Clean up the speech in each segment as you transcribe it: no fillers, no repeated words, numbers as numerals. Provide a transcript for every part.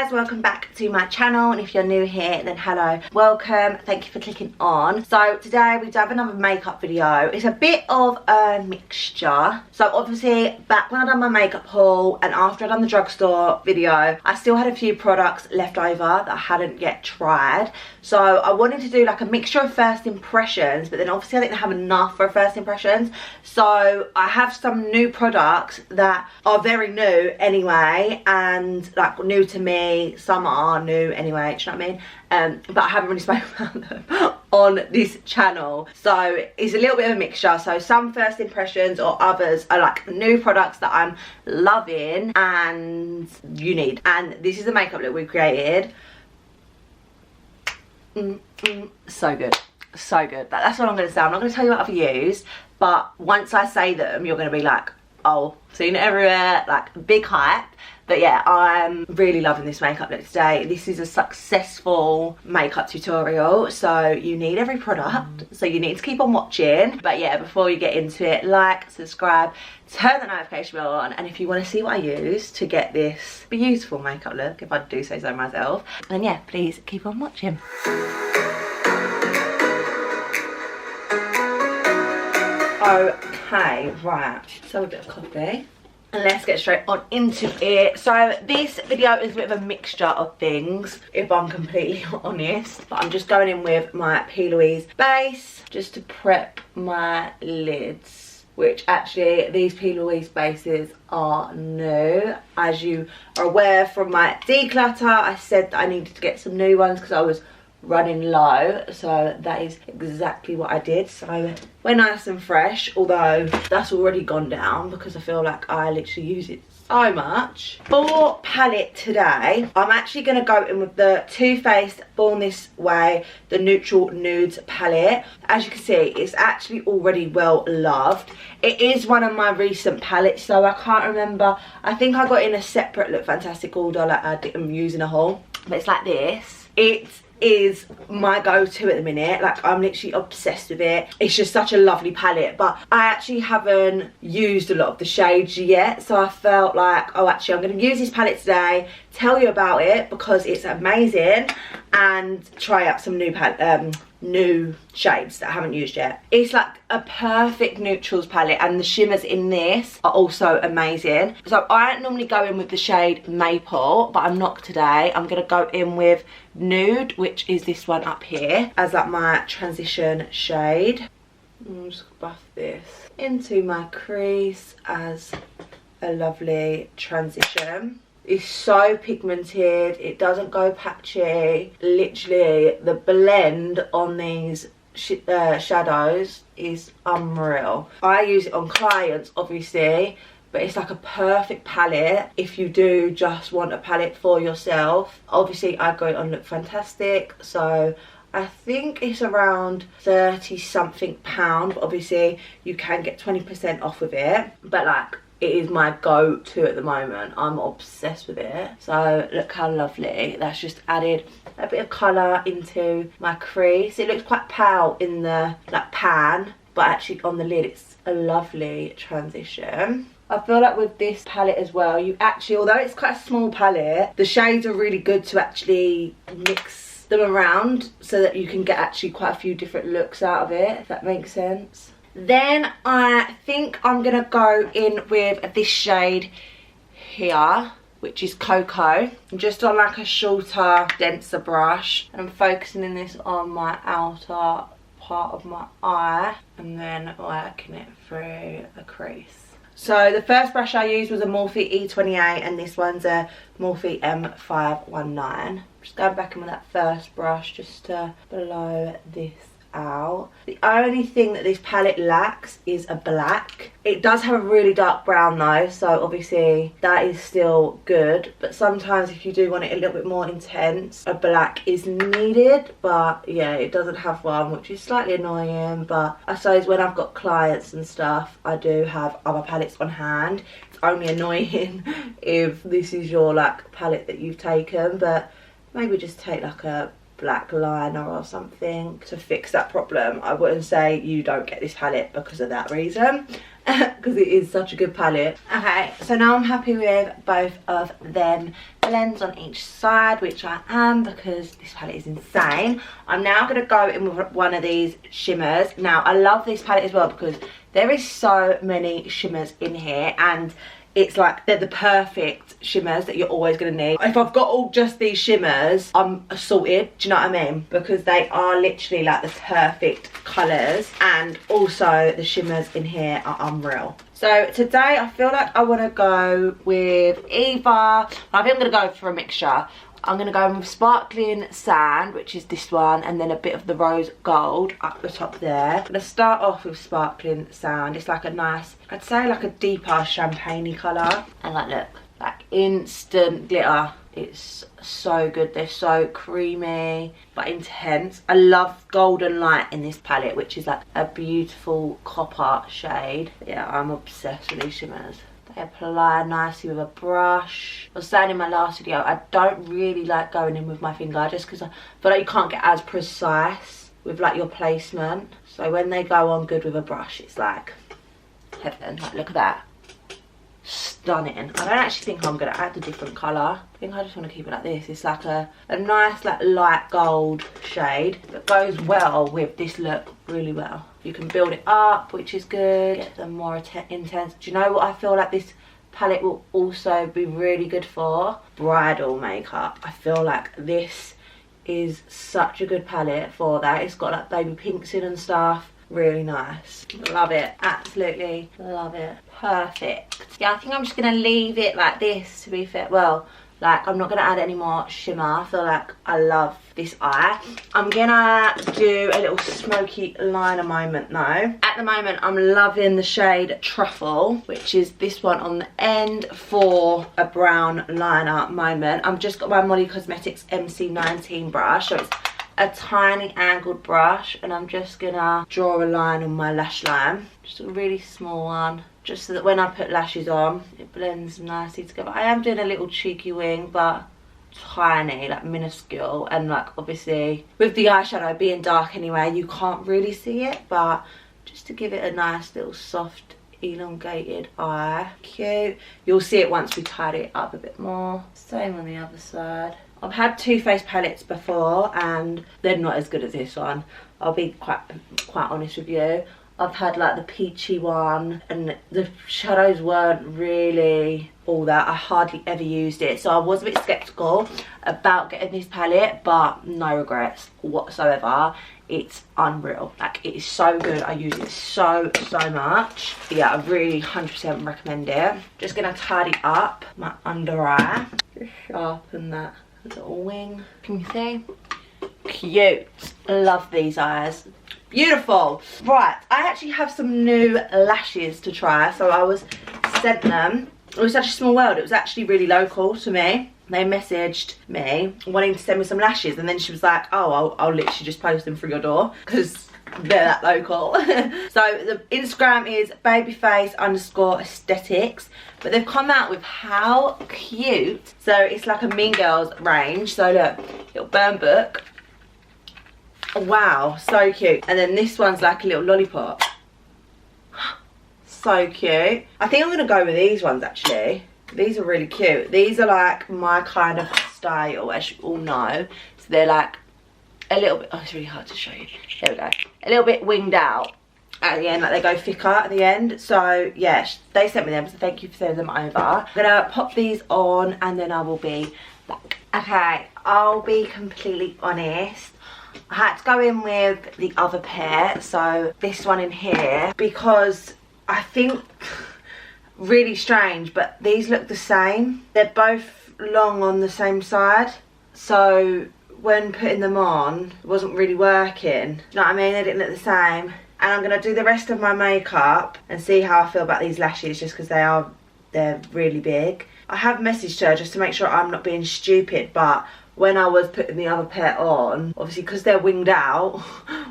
guys, welcome back to my channel, and if you're new here then hello, welcome, thank you for clicking on. So today we do have another makeup video. It's a bit of a mixture. So obviously back when I done my makeup haul and after I done the drugstore video, I still had a few products left over that I hadn't yet tried. So I wanted to do like a mixture of first impressions, but then obviously I didn't have enough for first impressions. So I have some new products that are very new anyway, and like new to me. Some are new anyway, do you know what I mean? But I haven't really spoken about them on this channel. So it's a little bit of a mixture. So some first impressions or others are like new products that I'm loving and you need. And this is the makeup look we created. So good, so good. That's what I'm going to say. I'm not going to tell you what I've used, but once I say them you're going to be like, oh, seen it everywhere, like big hype. But yeah, I'm really loving this makeup look today. This is a successful makeup tutorial, so you need every product, so you need to keep on watching. But yeah, before you get into it, like, subscribe, turn the notification bell on, and if you want to see what I use to get this beautiful makeup look, if I do say so myself, then yeah, please keep on watching. Okay, right, so a bit of coffee. And let's get straight on into it. So this video is a bit of a mixture of things, if I'm completely honest. But I'm just going in with my Plouise base just to prep my lids. Which actually, these Plouise bases are new. As you are aware from my declutter, I said that I needed to get some new ones because I was running low, so that is exactly what I did. So we're nice and fresh, although that's already gone down because I feel like I literally use it so much. For palette today, I'm actually going to go in with the Too Faced Born This Way, the Neutral Nudes palette. As you can see, it's actually already well loved. It is one of my recent palettes, so I can't remember. I think I got in a separate Look Fantastic order, like I didn't use in a haul. But it's like this. It is my go-to at the minute. Like, I'm literally obsessed with it. It's just such a lovely palette, but I actually haven't used a lot of the shades yet, so I felt like, oh, actually I'm going to use this palette today, tell you about it because it's amazing, and try out some new shades that I haven't used yet. It's like a perfect neutrals palette, and the shimmers in this are also amazing. So I normally go in with the shade Maple, but I'm not today. I'm going to go in with Nude, which is this one up here, as like my transition shade. I'll just buff this into my crease as a lovely transition. It's so pigmented, it doesn't go patchy. Literally, the blend on these shadows is unreal. I use it on clients, obviously, but it's like a perfect palette if you do just want a palette for yourself. Obviously, I got it on Look Fantastic, so I think it's around 30 something pound, but obviously you can get 20% off with it. But like, it is my go-to at the moment. I'm obsessed with it. So look how lovely. That's just added a bit of colour into my crease. It looks quite pale in the like pan, but actually on the lid it's a lovely transition. I feel like with this palette as well, you actually, although it's quite a small palette, the shades are really good to actually mix them around so that you can get actually quite a few different looks out of it, if that makes sense. Then I think I'm going to go in with this shade here, which is Cocoa, just on like a shorter, denser brush. And I'm focusing in this on my outer part of my eye and then working it through the crease. So the first brush I used was a Morphe E28, and this one's a Morphe M519. Just going back in with that first brush just to blow this out. The only thing that this palette lacks is a black. It does have a really dark brown though, so obviously that is still good, but sometimes if you do want it a little bit more intense, a black is needed. But yeah, it doesn't have one, which is slightly annoying. But I suppose when I've got clients and stuff, I do have other palettes on hand. It's only annoying if this is your like palette that you've taken, but maybe just take like a black liner or something to fix that problem. I wouldn't say you don't get this palette because of that reason, because it is such a good palette. Okay, so now I'm happy with both of them blends on each side, which I am because this palette is insane. I'm now going to go in with one of these shimmers. Now, I love this palette as well because there is so many shimmers in here, and it's like they're the perfect shimmers that you're always going to need. If I've got all just these shimmers, I'm sorted, do you know what I mean? Because they are literally like the perfect colours, and also the shimmers in here are unreal. So today I feel like I want to go with either, I think I'm going to go for a mixture. I'm going to go with sparkling sand, which is this one, and then a bit of the rose gold up the top there. I'm going to start off with sparkling sand. It's like a nice, I'd say like a deeper champagne-y colour. And like, look, like instant glitter. It's so good. They're so creamy but intense. I love golden light in this palette, which is like a beautiful copper shade. Yeah, I'm obsessed with these shimmers. They apply nicely with a brush. I was saying in my last video, I don't really like going in with my finger just because I feel like you can't get as precise with like your placement. So when they go on good with a brush, it's like heaven. Like, look at that. Stunning. I don't actually think I'm going to add a different colour. I think I just want to keep it like this. It's like a nice like light gold shade that goes well with this look really well. You can build it up, which is good. Get them more intense. Do you know what I feel like this palette will also be really good for? Bridal makeup. I feel like this is such a good palette for that. It's got like baby pinks in and stuff. Really nice. Love it. Absolutely love it. Perfect. Yeah, I think I'm just going to leave it like this, to be fair. Well, like, I'm not going to add any more shimmer. I feel like I love this eye. I'm going to do a little smoky liner moment though. At the moment, I'm loving the shade Truffle, which is this one on the end for a brown liner moment. I've just got my Molly Cosmetics MC19 brush. So it's a tiny angled brush, and I'm just going to draw a line on my lash line. Just a really small one. Just so that when I put lashes on, it blends nicely together. I am doing a little cheeky wing, but tiny, like minuscule. And like obviously with the eyeshadow being dark anyway, you can't really see it. But just to give it a nice little soft, elongated eye. Cute. You'll see it once we tidy it up a bit more. Same on the other side. I've had Too Faced palettes before and they're not as good as this one. I'll be quite honest with you. I've had like the peachy one and the shadows weren't really all that. I hardly ever used it, so I was a bit skeptical about getting this palette, but no regrets whatsoever. It's unreal. Like, it is so good. I use it so much. Yeah, I really 100% recommend it. Just gonna tidy up my under eye. Just sharpen that little wing. Can you see? Cute. Love these eyes. Beautiful. Right, I actually have some new lashes to try. So I was sent them. It was such a small world. It was actually really local to me. They messaged me wanting to send me some lashes, and then she was like, oh, I'll literally just post them through your door because they're that local. So the Instagram is babyface_aesthetics, but they've come out with how cute. So it's like a Mean Girls range. So look, little burn book. Wow, so cute. And then this one's like a little lollipop. So cute. I think I'm gonna go with these ones actually. These are really cute. These are like my kind of style, as you all know. So they're like a little bit, oh, it's really hard to show you. There we go. A little bit winged out at the end, like they go thicker at the end. So yeah, they sent me them, so thank you for sending them over. I'm gonna pop these on and then I will be back. Okay, I'll be completely honest. I had to go in with the other pair, so this one in here, because I think, really strange, but these look the same. They're both long on the same side, so when putting them on, it wasn't really working. Do you know what I mean? They didn't look the same. And I'm going to do the rest of my makeup and see how I feel about these lashes, just because they're really big. I have messaged her just to make sure I'm not being stupid, but when I was putting the other pair on, obviously because they're winged out,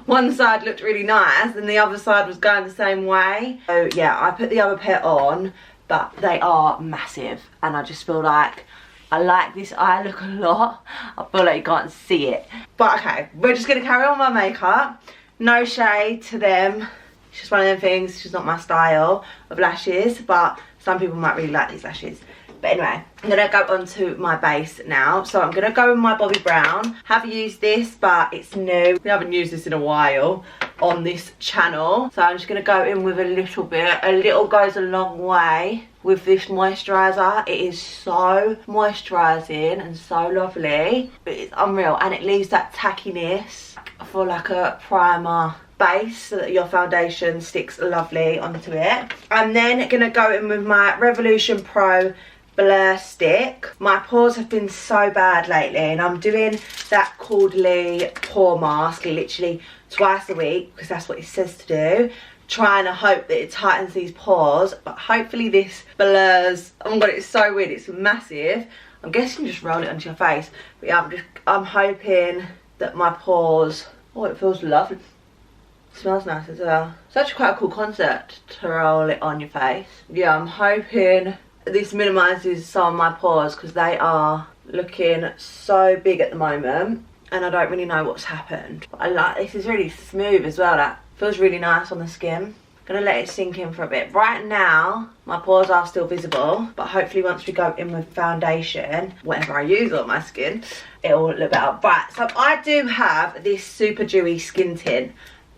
one side looked really nice and the other side was going the same way. So yeah, I put the other pair on, but they are massive, and I just feel like I like this eye look a lot. I feel like you can't see it. But okay, we're just gonna carry on my makeup. No shade to them. It's just one of them things, it's just not my style of lashes, but some people might really like these lashes. But anyway, I'm going to go on to my base now. So I'm going to go with my Bobbi Brown. Have used this, but it's new. We haven't used this in a while on this channel. So I'm just going to go in with a little bit. A little goes a long way with this moisturiser. It is so moisturising and so lovely. It's unreal. And it leaves that tackiness for like a primer base so that your foundation sticks lovely onto it. I'm then going to go in with my Revolution Pro Blur Stick. My pores have been so bad lately, and I'm doing that quarterly pore mask literally twice a week because that's what it says to do, trying to hope that it tightens these pores. But hopefully this blurs. Oh my god, it's so weird, it's massive. I'm guessing just roll it onto your face, but yeah, I'm hoping that my pores, oh, it feels lovely. It smells nice as well. It's actually quite a cool concept to roll it on your face. Yeah, I'm hoping this minimises some of my pores because they are looking so big at the moment and I don't really know what's happened. But I like this, is really smooth as well. That feels really nice on the skin. Gonna let it sink in for a bit. Right now my pores are still visible, but hopefully once we go in with foundation, whatever I use on my skin, it will look better. Right, so I do have this super dewy skin tint,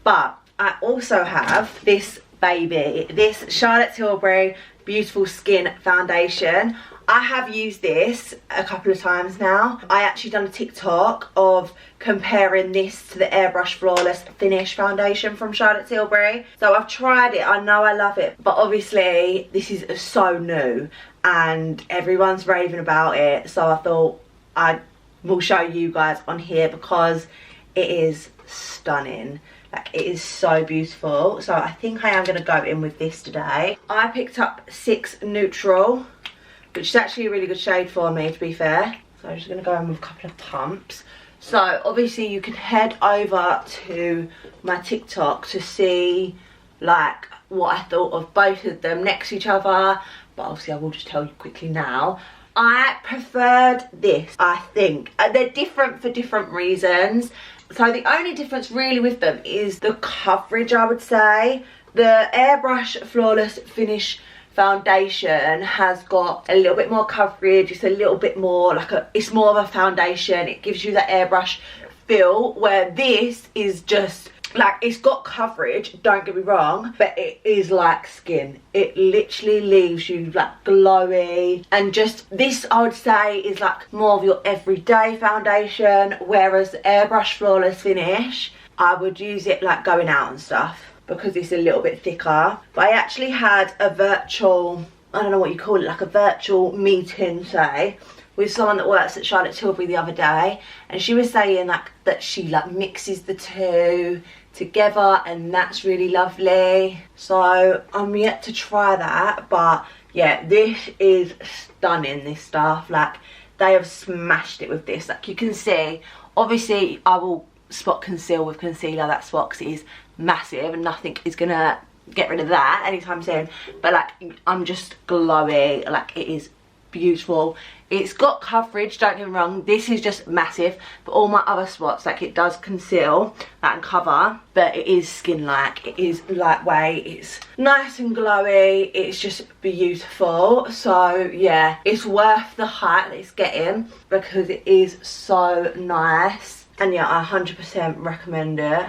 but I also have this baby, this Charlotte Tilbury Beautiful Skin Foundation. I have used this a couple of times now. I actually done a TikTok of comparing this to the Airbrush Flawless Finish Foundation from Charlotte Tilbury. So I've tried it, I know I love it, but obviously this is so new and everyone's raving about it. So I thought I will show you guys on here because it is stunning. Like, it is so beautiful. So I think I am going to go in with this today. I picked up 6 Neutral, which is actually a really good shade for me, to be fair. So I'm just going to go in with a couple of pumps. So obviously you can head over to my TikTok to see like what I thought of both of them next to each other. But obviously I will just tell you quickly now. I preferred this, I think. They're different for different reasons. So the only difference really with them is the coverage, I would say. The Airbrush Flawless Finish Foundation has got a little bit more coverage. It's a little bit more like it's more of a foundation. It gives you that airbrush feel, where this is just like, it's got coverage, don't get me wrong, but it is like skin. It literally leaves you like glowy, and just this I would say is like more of your everyday foundation, whereas the Airbrush Flawless Finish, I would use it like going out and stuff because it's a little bit thicker. But I actually had a virtual, I don't know what you call it, like a virtual meeting, say, with someone that works at Charlotte Tilbury the other day, and she was saying like that she like mixes the two together and that's really lovely. So I'm yet to try that, but yeah, this is stunning, this stuff. Like, they have smashed it with this. Like, you can see, obviously I will spot conceal with concealer, that spot, because it is massive and nothing is gonna get rid of that anytime soon. But like, I'm just glowy. Like, it is beautiful. It's got coverage, don't get me wrong, this is just massive, but all my other spots, like, it does conceal that and cover, but it is skin like, it is lightweight, it's nice and glowy, it's just beautiful. So yeah, it's worth the hype that it's getting because it is so nice, and yeah, I 100% recommend it.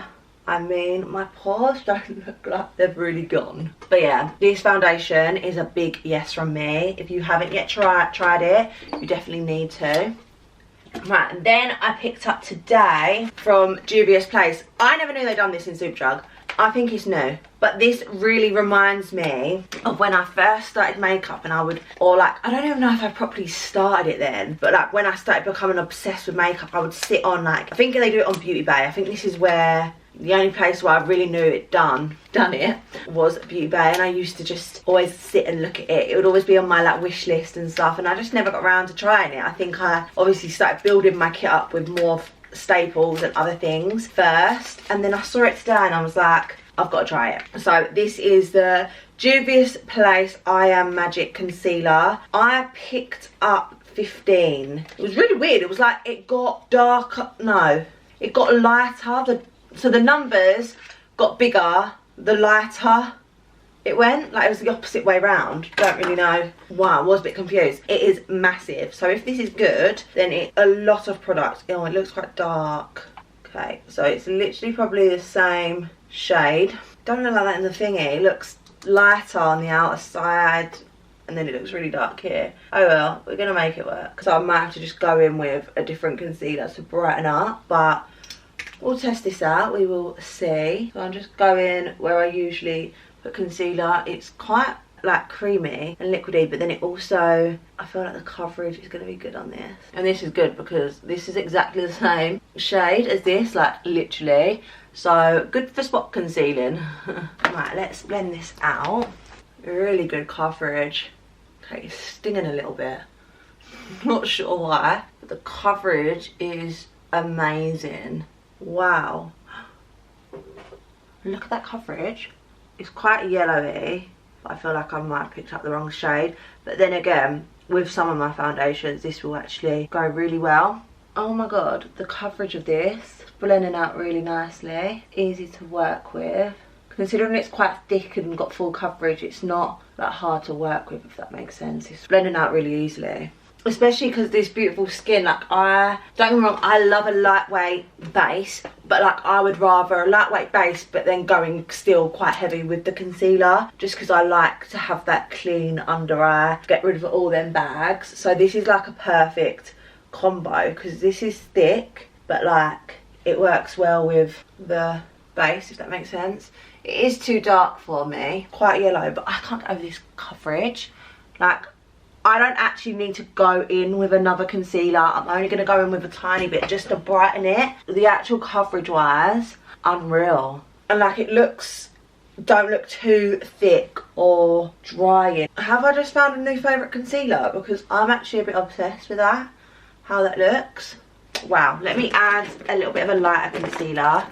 I mean, my pores don't look like they've really gone. But yeah, this foundation is a big yes from me. If you haven't yet tried it, you definitely need to. Right, and then I picked up today from Juvius Place. I never knew they'd done this in Superdrug. I think it's new. But this really reminds me of when I first started makeup, and I would, or like, I don't even know if I properly started it then, but like when I started becoming obsessed with makeup, I would sit on like, I think they do it on Bondi Bae. I think this is where, the only place where I really knew it done it was Bondi Bae, and I used to just always sit and look at it. It would always be on my like wish list and stuff, and I just never got around to trying it. I think I obviously started building my kit up with more staples and other things first, and then I saw it today and I was like, I've got to try it. So this is the Juvius Place I Am Magic Concealer. I picked up 15. It was really weird. It was like, it got darker, no, it got lighter. So the numbers got bigger the lighter it went. Like, it was the opposite way round. Don't really know why. I was a bit confused. It is massive. So if this is good, then it's a lot of product. Oh, it looks quite dark. Okay, so it's literally probably the same shade. Don't look like that in the thingy. It looks lighter on the outer side, and then it looks really dark here. Oh well, we're gonna make it work. So I might have to just go in with a different concealer to brighten up, but we'll test this out. We will see. So I'm just going where I usually put concealer. It's quite like creamy and liquidy, but then it also, I feel like the coverage is going to be good on this. And this is good because this is exactly the same shade as this, like literally. So good for spot concealing. Right, let's blend this out. Really good coverage. Okay, it's stinging a little bit. Not sure why, but the coverage is amazing. Wow. Look at that coverage. It's quite yellowy. I feel like I might have picked up the wrong shade, but then again, with some of my foundations, this will actually go really well. Oh my god, the coverage of this, blending out really nicely, easy to work with. Considering it's quite thick and got full coverage, it's not that hard to work with, if that makes sense. It's blending out really easily. Especially because this beautiful skin, like, don't get me wrong, I love a lightweight base, but like I would rather a lightweight base but then going still quite heavy with the concealer, just because I like to have that clean under eye, get rid of all them bags. So this is like a perfect combo because this is thick, but like it works well with the base, if that makes sense. It is too dark for me, quite yellow, but I can't get over this coverage. Like, I don't actually need to go in with another concealer. I'm only going to go in with a tiny bit just to brighten it. The actual coverage wise, unreal. And like, it looks, don't look too thick or drying. Have I just found a new favourite concealer? Because I'm actually a bit obsessed with that, how that looks. Wow, let me add a little bit of a lighter concealer.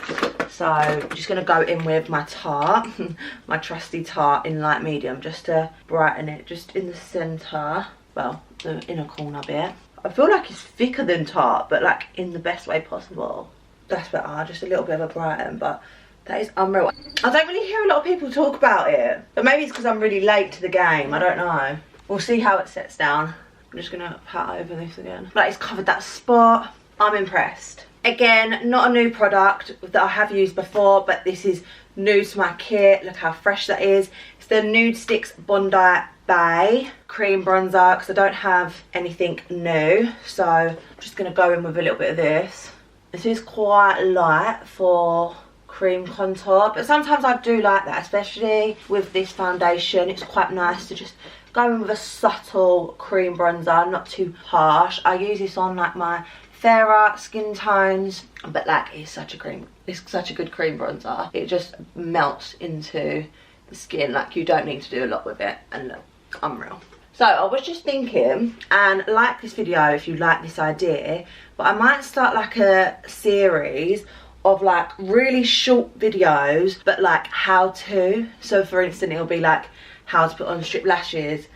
So I'm just going to go in with my Tarte, my trusty Tarte in light medium, just to brighten it, just in the centre, well, the inner corner bit. I feel like it's thicker than Tarte, but like in the best way possible. That's better, just a little bit of a brighten, but that is unreal. I don't really hear a lot of people talk about it, but maybe it's because I'm really late to the game, I don't know. We'll see how it sets down. I'm just going to pat over this again. Like, it's covered that spot. I'm impressed. Again, not a new product that I have used before, but this is new to my kit. Look how fresh that is. It's the Nudestix Bondi Bae cream bronzer, because I don't have anything new. So I'm just going to go in with a little bit of this. This is quite light for cream contour, but sometimes I do like that, especially with this foundation. It's quite nice to just go in with a subtle cream bronzer, not too harsh. I use this on like my fairer skin tones, but like it's such a good cream bronzer. It just melts into the skin, like you don't need to do a lot with it, and look, unreal. So I was just thinking, and like this video if you like this idea, but I might start like a series of like really short videos, but like how to. So for instance, it'll be like how to put on strip lashes,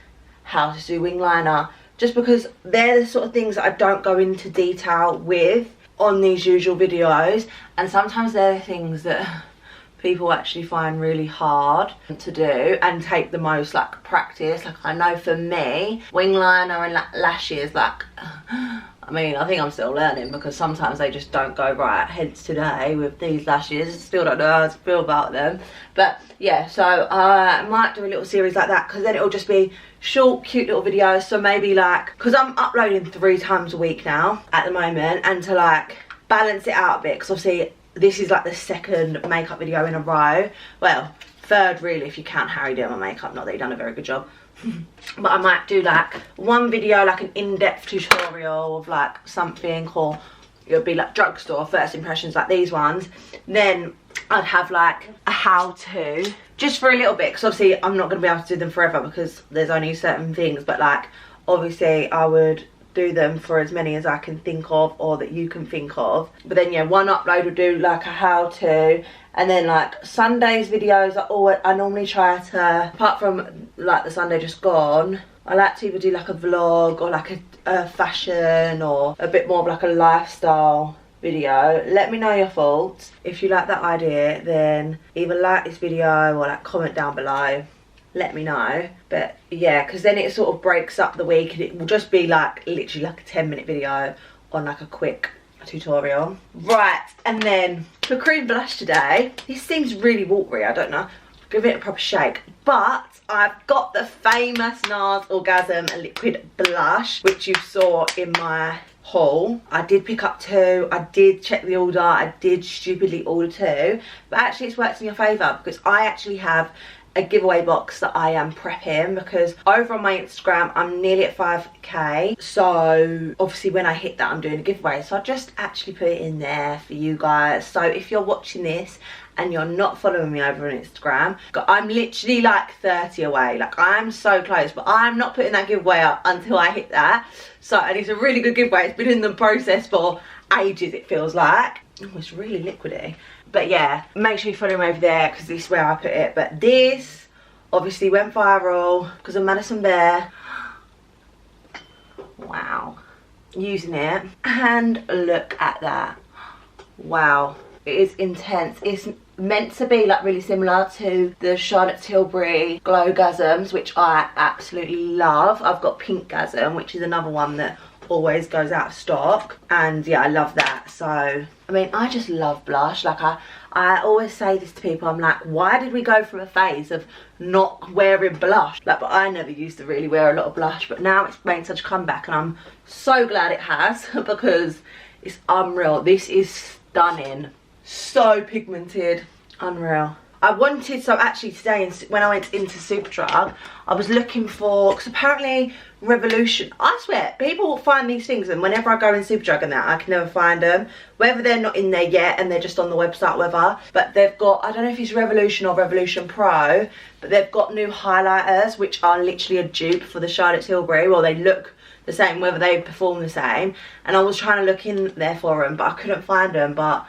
how to do wing liner, just because they're the sort of things that I don't go into detail with on these usual videos, and sometimes they're the things that people actually find really hard to do and take the most like practice. Like, I know for me, wing liner and lashes, like, I mean, I think I'm still learning because sometimes they just don't go right. Hence today with these lashes, still don't know how to feel about them. But yeah, so I might do a little series like that, because then it'll just be short, cute little videos. So maybe like, because I'm uploading 3 times a week now at the moment, and to like balance it out a bit, because obviously this is like the 2nd makeup video in a row. Well, 3rd really if you count Harry doing my makeup, not that he done a very good job. But I might do like one video, like an in-depth tutorial of like something, or it'll be like drugstore first impressions like these ones. Then I'd have like a how-to, just for a little bit, because obviously I'm not going to be able to do them forever because there's only certain things, but like obviously I would do them for as many as I can think of, or that you can think of. But then yeah, one upload will do like a how-to, and then like Sunday's videos I normally try to, apart from like the Sunday just gone, I like to either do like a vlog or like a fashion, or a bit more of like a lifestyle video. Let me know your thoughts. If you like that idea, then either like this video or like comment down below. let me know. But yeah, because then it sort of breaks up the week and it will just be like literally like a 10-minute video on like a quick tutorial. Right, and then for cream blush today, this seems really watery, I don't know, give it a proper shake, but I've got the famous Nars Orgasm liquid blush, which you saw in my haul. I did pick up 2, I did check the order, I did stupidly order 2, but actually it's worked in your favour because I actually have a giveaway box that I am prepping, because over on my Instagram I'm nearly at 5k, so obviously when I hit that I'm doing a giveaway, so I just actually put it in there for you guys. So if you're watching this and you're not following me over on Instagram, I'm literally like 30 away, like I'm so close, but I'm not putting that giveaway up until I hit that. So, and it's a really good giveaway, it's been in the process for ages it feels like. Oh, it's really liquidy. But yeah, make sure you follow me over there because this is where I put it. But this obviously went viral because of Madison Bear. Wow. Using it. And look at that. Wow. It is intense. It's meant to be like really similar to the Charlotte Tilbury Glowgasms, which I absolutely love. I've got Pinkgasm, which is another one that always goes out of stock, and yeah, I love that. So I mean, I just love blush. Like I always say this to people, I'm like, why did we go from a phase of not wearing blush? Like, but I never used to really wear a lot of blush, but now it's made such a comeback and I'm so glad it has because it's unreal. This is stunning, so pigmented, unreal. I wanted, so actually today when I went into Superdrug, I was looking for, because apparently Revolution, I swear, people find these things and whenever I go in Superdrug and that, I can never find them. Whether they're not in there yet and they're just on the website, whatever. But they've got, I don't know if it's Revolution or Revolution Pro, but they've got new highlighters which are literally a dupe for the Charlotte Tilbury. Well, they look the same, whether they perform the same. And I was trying to look in there for them, but I couldn't find them. But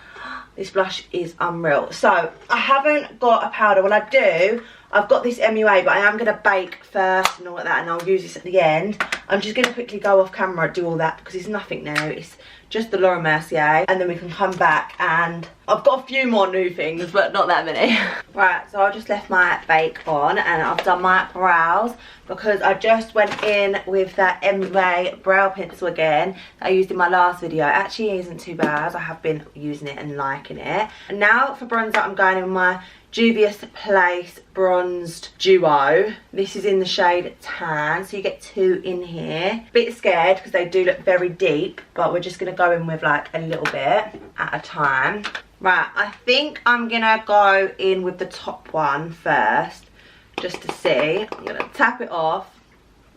this blush is unreal. So I haven't got a powder. Well, I do. I've got this MUA, but I am going to bake first and all like that, and I'll use this at the end. I'm just going to quickly go off camera and do all that because it's nothing new. It's just the Laura Mercier, and then we can come back and I've got a few more new things, but not that many. Right, so I just left my bake on and I've done my brows because I just went in with that MUA brow pencil again that I used in my last video. It actually isn't too bad. I have been using it and liking it. And now for bronzer, I'm going in with my Juvius Place Bronzed Duo. This is in the shade Tan, so you get 2 in here. Bit scared because they do look very deep, but we're just going to go in with like a little bit at a time. Right, I think I'm going to go in with the top one first, just to see. I'm going to tap it off,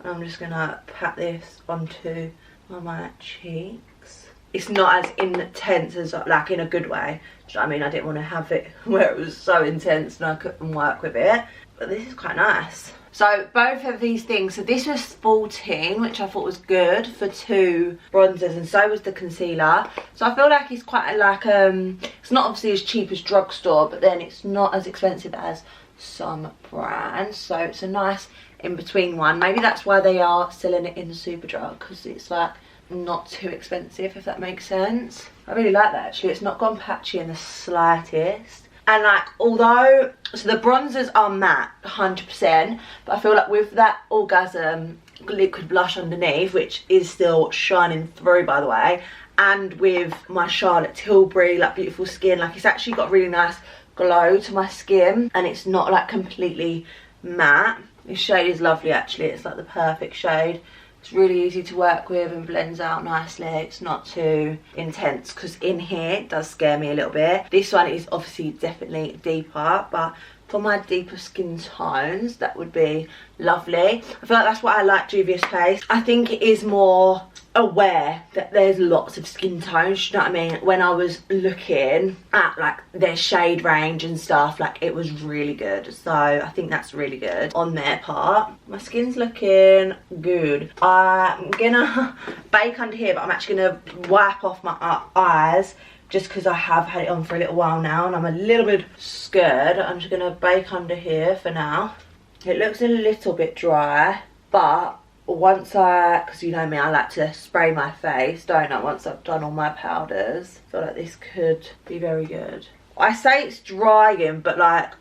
and I'm just going to pat this onto my cheeks. It's not as intense as, like, in a good way. Do you know what I mean? I didn't want to have it where it was so intense and I couldn't work with it. But this is quite nice. So both of these things, so this was 14, which I thought was good for 2 bronzers, and so was the concealer. So I feel like it's quite like, it's not obviously as cheap as drugstore, but then it's not as expensive as some brands. So it's a nice in-between one. Maybe that's why they are selling it in Superdrug, because it's like not too expensive, if that makes sense. I really like that actually. It's not gone patchy in the slightest. And like, although, so the bronzers are matte 100%, but I feel like with that Orgasm liquid blush underneath, which is still shining through, by the way, and with my Charlotte Tilbury like beautiful skin, like it's actually got a really nice glow to my skin, and it's not like completely matte. This shade is lovely actually. It's like the perfect shade. It's really easy to work with and blends out nicely. It's not too intense, because in here it does scare me a little bit. This one is obviously definitely deeper, but for my deeper skin tones that would be lovely. I feel like that's what I like Juvius Place. I think it is more aware that there's lots of skin tones, you know what I mean? When I was looking at like their shade range and stuff, like it was really good. So I think that's really good on their part. My skin's looking good. I'm gonna bake under here, but I'm actually gonna wipe off my eyes just because I have had it on for a little while now and I'm a little bit scared. I'm just gonna bake under here for now. It looks a little bit dry, but once because you know me, I like to spray my face, don't I, once I've done all my powders. I feel like this could be very good. I say it's drying, but like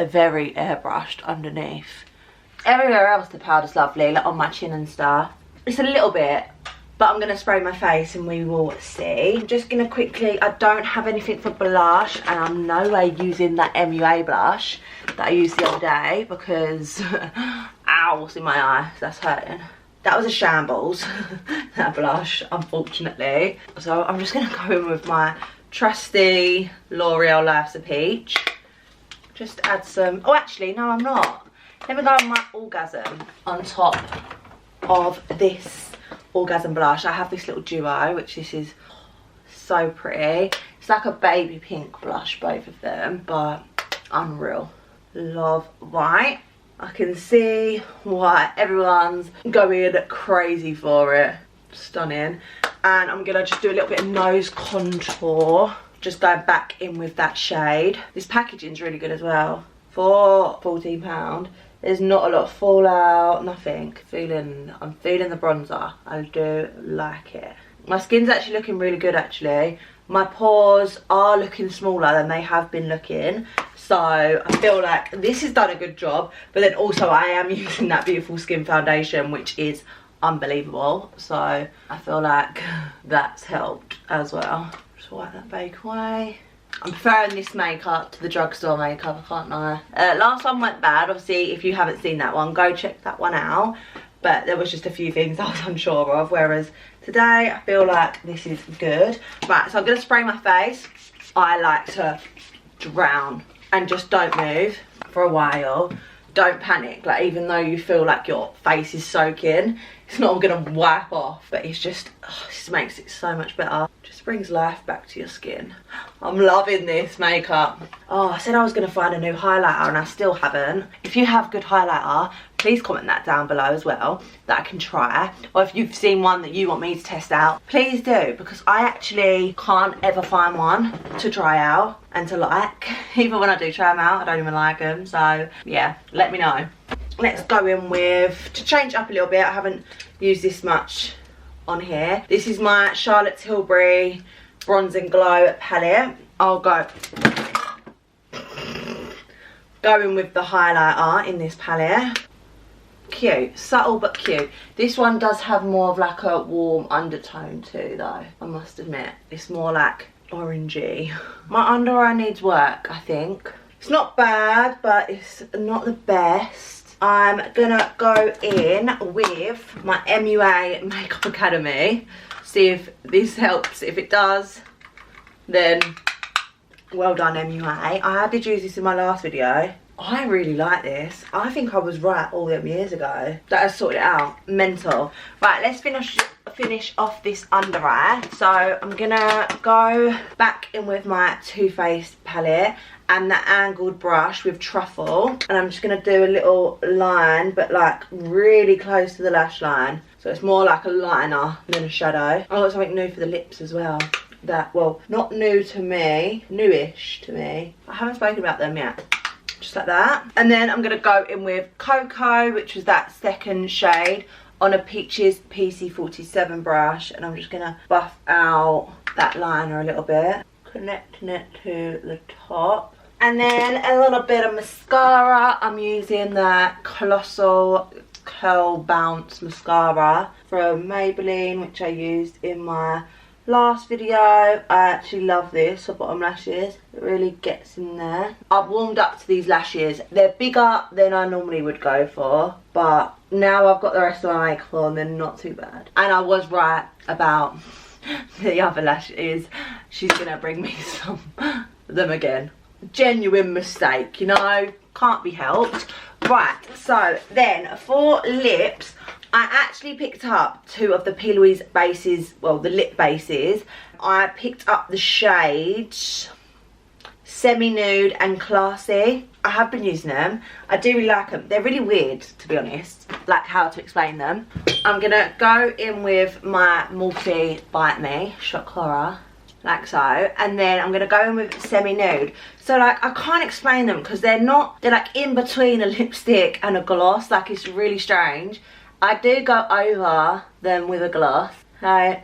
very airbrushed underneath. Everywhere else the powder's lovely, like on my chin and stuff. It's a little bit, but I'm going to spray my face and we will see. I'm just going to quickly, I don't have anything for blush, and I'm no way using that MUA blush that I used the other day because, ow, what's in my eye? That's hurting. That was a shambles, that blush, unfortunately. So I'm just going to go in with my trusty L'Oreal Life's a Peach. Just add some, oh actually, no I'm not. Let me go with my Orgasm on top of this Orgasm blush. I have this little duo, which this is so pretty. It's like a baby pink blush, both of them, but unreal. Love white. I can see why everyone's going crazy for it. Stunning. And I'm gonna just do a little bit of nose contour. Just going back in with that shade. This packaging's really good as well. For £14. There's not a lot of fallout, nothing. I'm feeling the bronzer. I do like it. My skin's actually looking really good actually. My pores are looking smaller than they have been looking. So I feel like this has done a good job. But then also I am using that Beautiful Skin foundation, which is unbelievable. So I feel like that's helped as well. Just wipe that bake away. I'm preferring this makeup to the drugstore makeup, I can't lie. Last one went bad. Obviously, if you haven't seen that one, go check that one out. But there was just a few things I was unsure of. Whereas today, I feel like this is good. Right, so I'm going to spray my face. I like to drown and just don't move for a while. Don't panic. Like, even though you feel like your face is soaking, it's not going to wipe off. But it's just, oh, this makes it so much better. Just brings life back to your skin. I'm loving this makeup. Oh, I said I was going to find a new highlighter and I still haven't. If you have good highlighter, please comment that down below as well, that I can try. Or if you've seen one that you want me to test out, please do, because I actually can't ever find one to try out and to like. Even when I do try them out, I don't even like them. So yeah, let me know. Let's go in with, to change up a little bit, I haven't used this much on here. This is my Charlotte Tilbury Bronze and Glow palette. I'll go in with the highlighter in this palette. Cute, subtle but cute. This one does have more of like a warm undertone too though, I must admit. It's more like orangey. My under eye needs work, I think. It's not bad, but it's not the best. I'm gonna go in with my MUA Makeup Academy. See if this helps. If it does, then well done MUA. I did use this in my last video. I really like this. I think I was right all them years ago. That has sorted it out. Mental. Right, let's finish off this under eye. So I'm gonna go back in with my Too Faced palette and the angled brush with Truffle, and I'm just gonna do a little line, but like really close to the lash line, so it's more like a liner than a shadow. I got something new for the lips as well. That, well, not new to me, newish to me. I haven't spoken about them yet. Just like that. And then I'm gonna go in with Cocoa, which was that second shade, on a Peaches PC47 brush, and I'm just gonna buff out that liner a little bit, connecting it to the top. And then a little bit of mascara. I'm using the Colossal Curl Bounce mascara from Madeline, which I used in my last video. I actually love this for bottom lashes. It really gets in there. I've warmed up to these lashes. They're bigger than I normally would go for, but now I've got the rest of my makeup on, they're not too bad. And I was right about the other lashes. She's gonna bring me some of them again. Genuine mistake, you know, can't be helped. Right, so then for lips, I actually picked up two of the Plouise bases, well, the lip bases. I picked up the shades Semi Nude and Classy. I have been using them. I do really like them. They're really weird, to be honest, like how to explain them. I'm gonna go in with my Morphe Bite Me Shock Horror, like so, and then I'm gonna go in with Semi Nude. So like, I can't explain them because they're like in between a lipstick and a gloss. Like, it's really strange. I do go over them with a gloss. So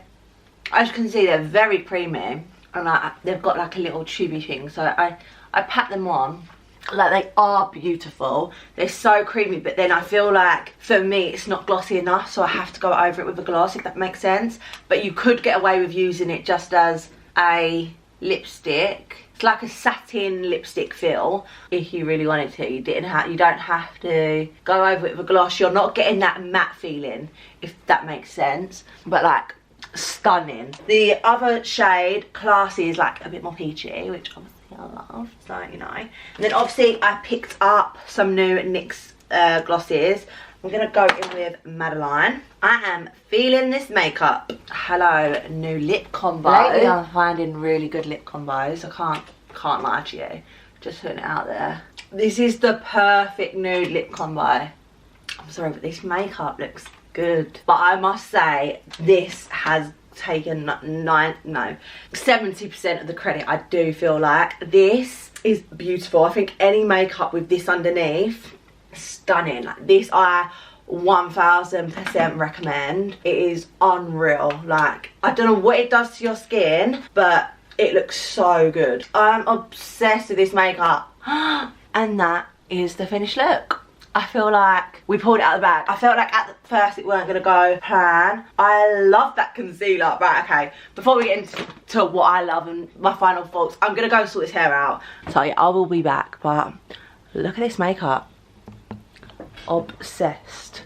as you can see, they're very creamy, and like, they've got like a little tubey thing. So I pat them on Like, they are beautiful. They're so creamy, but then I feel like, for me, it's not glossy enough, so I have to go over it with a gloss, if that makes sense. But you could get away with using it just as a lipstick. It's like a satin lipstick feel, if you really wanted to. You don't have to go over it with a gloss. You're not getting that matte feeling, if that makes sense. But, like, stunning. The other shade, Classy, is like a bit more peachy, which obviously I love, so you know. And then obviously I picked up some new NYX glosses. I'm gonna go in with Madeline. I am feeling this makeup. Hello, new lip combo. Lately I'm finding really good lip combos. I can't lie to you. Just putting it out there. This is the perfect nude lip combo. I'm sorry, but this makeup looks good. But I must say, this has taken 70% of the credit. I do feel like this is beautiful. I think any makeup with this underneath, stunning. Like, this I 1000% recommend. It is unreal. Like, I don't know what it does to your skin, but it looks so good. I'm obsessed with this makeup. And that is the finished look. I feel like we pulled it out of the bag. I felt like at first it weren't gonna go plan. I love that concealer. Right, okay. Before we get into what I love and my final thoughts, I'm gonna go sort this hair out. So yeah, I will be back, but look at this makeup. Obsessed.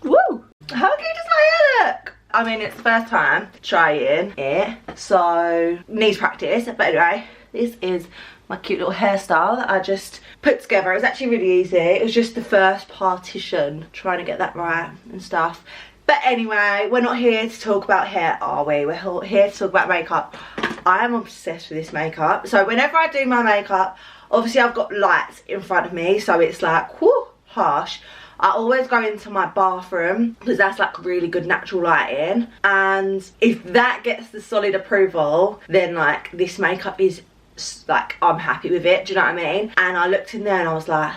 Woo! How cute does my hair look? I mean, it's the first time trying it, so needs practice. But anyway, this is my cute little hairstyle that I just put together. It was actually really easy. It was just the first partition, trying to get that right and stuff. But anyway, we're not here to talk about hair, are we? We're here to talk about makeup. I am obsessed with this makeup. So whenever I do my makeup, obviously I've got lights in front of me, so it's like, whoo, harsh. I always go into my bathroom because that's like really good natural lighting. And if that gets the solid approval, then like this makeup is like, I'm happy with it, do you know what I mean? And I looked in there and I was like,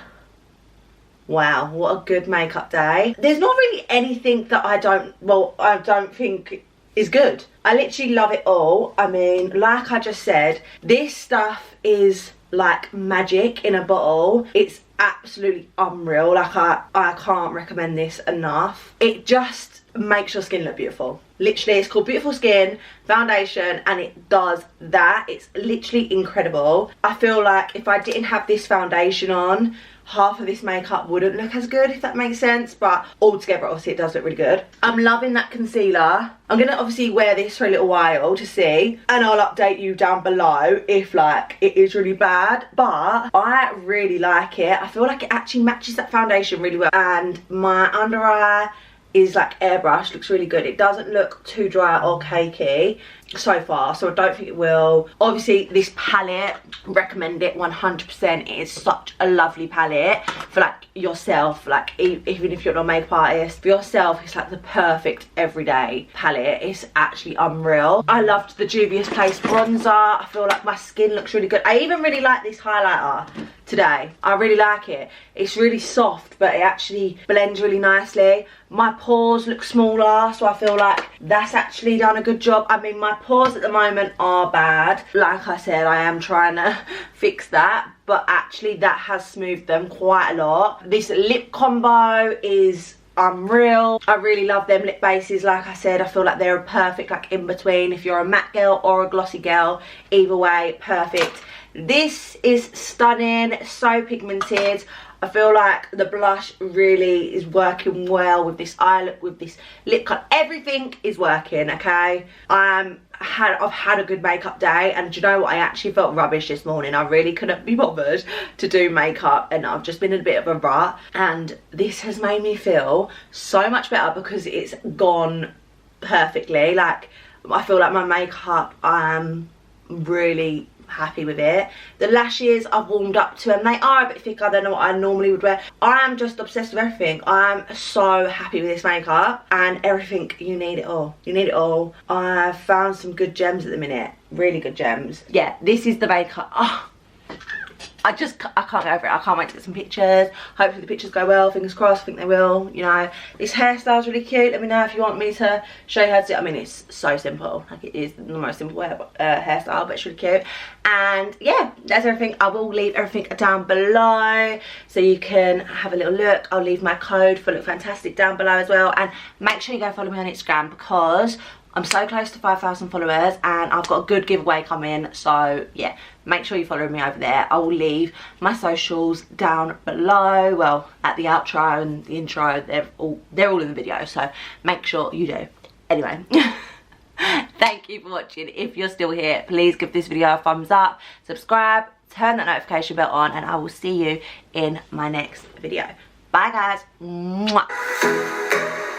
wow, what a good makeup day. There's not really anything that I don't think is good. I literally love it all. I mean, like I just said, this stuff is like magic in a bottle. It's absolutely unreal. Like, I can't recommend this enough. It just makes your skin look beautiful. Literally, it's called Beautiful Skin Foundation, and it does that. It's literally incredible. I feel like if I didn't have this foundation on, half of this makeup wouldn't look as good, if that makes sense. But altogether, obviously, it does look really good. I'm loving that concealer. I'm gonna obviously wear this for a little while to see, and I'll update you down below if like it is really bad. But I really like it. I feel like it actually matches that foundation really well. And my under eye is like airbrush, looks really good. It doesn't look too dry or cakey so far, so I don't think it will. Obviously this palette, recommend it 100%. It is such a lovely palette for like yourself, like even if you're not a makeup artist, for yourself it's like the perfect everyday palette. It's actually unreal. I loved the Juvius Place bronzer. I feel like my skin looks really good. I even really like this highlighter today. I really like it. It's really soft, but it actually blends really nicely. My pores look smaller, so I feel like that's actually done a good job. I mean, my pores at the moment are bad. Like I said, I am trying to fix that, but actually that has smoothed them quite a lot. This lip combo is unreal. I really love them lip bases. Like I said, I feel like they're a perfect like in between. If you're a matte girl or a glossy girl, either way, perfect. This is stunning, so pigmented. I feel like the blush really is working well with this eye look, with this lip color. Everything is working, okay? I've had a good makeup day, and do you know what? I actually felt rubbish this morning. I really couldn't be bothered to do makeup, and I've just been in a bit of a rut, and this has made me feel so much better because it's gone perfectly. Like, I feel like my makeup, I'm really happy with it. The lashes I've warmed up to, and they are a bit thicker than what I normally would wear. I am just obsessed with everything. I'm so happy with this makeup, and everything, you need it all. You need it all. I've found some good gems at the minute, really good gems. Yeah, this is the makeup. Oh, I can't get over it. I can't wait to get some pictures. Hopefully the pictures go well, fingers crossed. I think they will. You know, this hairstyle's really cute. Let me know if you want me to show you how to do it. I mean, it's so simple. Like, it is the most simple hairstyle, but it's really cute. And yeah, that's everything. I will leave everything down below so you can have a little look. I'll leave my code for Look Fantastic down below as well. And make sure you go follow me on Instagram, because I'm so close to 5,000 followers and I've got a good giveaway coming. So yeah, make sure you follow me over there. I will leave my socials down below. Well, at the outro and the intro, they're all in the video, so make sure you do. Anyway, thank you for watching. If you're still here, please give this video a thumbs up, subscribe, turn that notification bell on, and I will see you in my next video. Bye guys. Mwah.